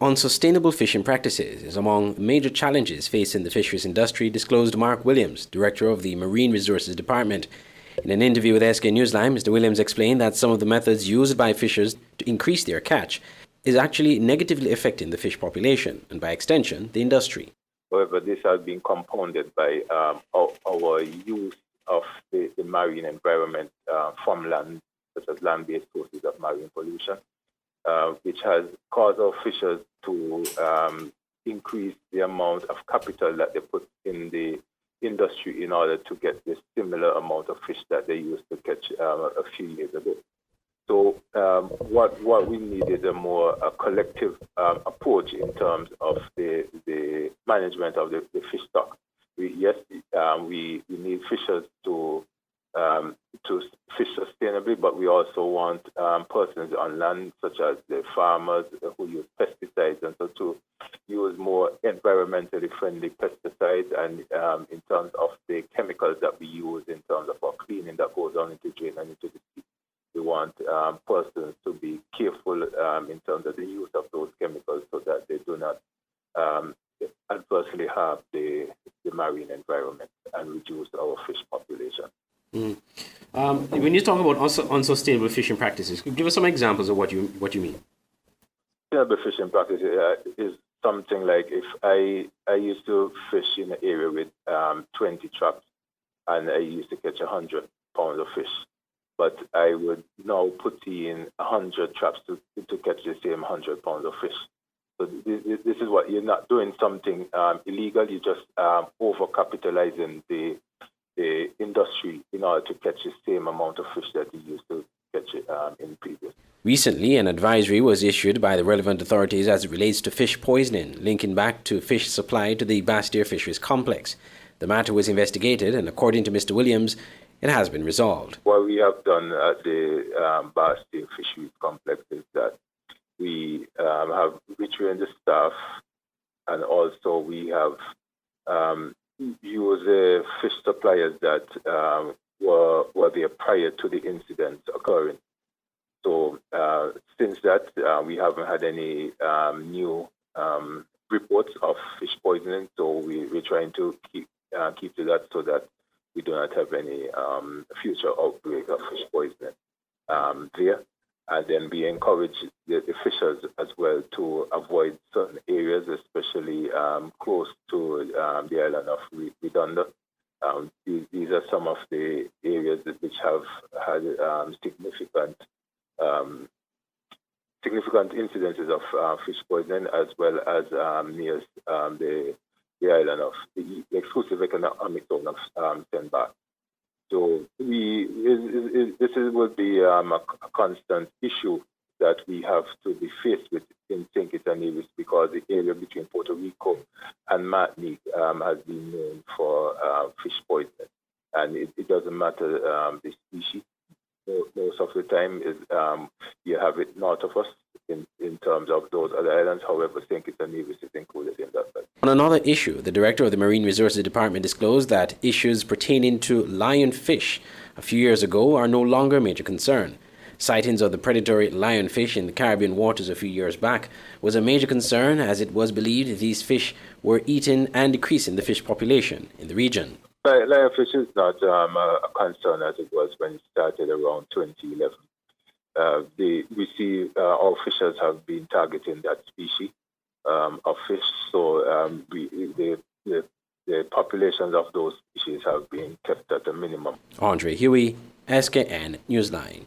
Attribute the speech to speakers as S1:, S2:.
S1: Unsustainable fishing practices is among major challenges facing the fisheries industry, disclosed Mark Williams, Director of the Marine Resources Department. In an interview with SK Newsline, Mr. Williams explained that some of the methods used by fishers to increase their catch is actually negatively affecting the fish population and, by extension, the industry.
S2: However, this has been compounded by our use of the marine environment from land, such as land-based sources of marine pollution, which has caused our fishers to increase the amount of capital that they put in the industry in order to get the similar amount of fish that they used to catch a few years ago. So what we need is a more collective approach in terms of the management of the fish stock. We need fishers to fish sustainably, but we also want persons on land, such as the farmers who use pesticides, and so to use more environmentally friendly pesticides, and in terms of the chemicals that we use in terms of our cleaning that goes on into drain and into the sea. We want persons to be careful in terms of the use of those chemicals so that they do not adversely harm the marine environment and reduce our fish population.
S1: When you talk about unsustainable fishing practices, could you give us some examples of what you mean?
S2: Sustainable fishing practices is something like if I used to fish in an area with 20 traps, and I used to catch 100 pounds of fish, but I would now put in 100 traps to catch the same 100 pounds of fish. So this is what you're not doing something illegal. You're just overcapitalizing the industry in order to catch the same amount of fish that you used to catch in previous.
S1: Recently, an advisory was issued by the relevant authorities as it relates to fish poisoning, linking back to fish supply to the Bastyr Fisheries Complex. The matter was investigated, and according to Mr. Williams, it has been resolved.
S2: What we have done at the Bastyr Fisheries Complex is that we have retrained the staff, and also we have used fish suppliers that were there prior to the incident occurring. So since that, we haven't had any new reports of fish poisoning. So we're trying to keep to that so that we do not have any future outbreak of fish poisoning there. And then we encourage the fishers as well to avoid certain areas, especially close to the island of Redonda. These are some of the areas which have had significant incidences of fish poisoning, as well as near the island of the exclusive economic zone of Senba. So this will be a constant issue that we have to be faced with in St. Kitts and Nevis, because the area between Puerto Rico and Martinique has been known for fish poisoning. And it doesn't matter the species. Most of the time is you have it north of us in terms of those other islands. However, St. Kitts and Nevis is included in that.
S1: On another issue, the Director of the Marine Resources Department disclosed that issues pertaining to lionfish a few years ago are no longer a major concern. Sightings of the predatory lionfish in the Caribbean waters a few years back was a major concern, as it was believed these fish were eating and decreasing the fish population in the region.
S2: Lionfish is not a concern as it was when it started around 2011. We see our fishers have been targeting that species of fish, so the populations of those species have been kept at a minimum.
S1: Andre Huey, SKN Newsline.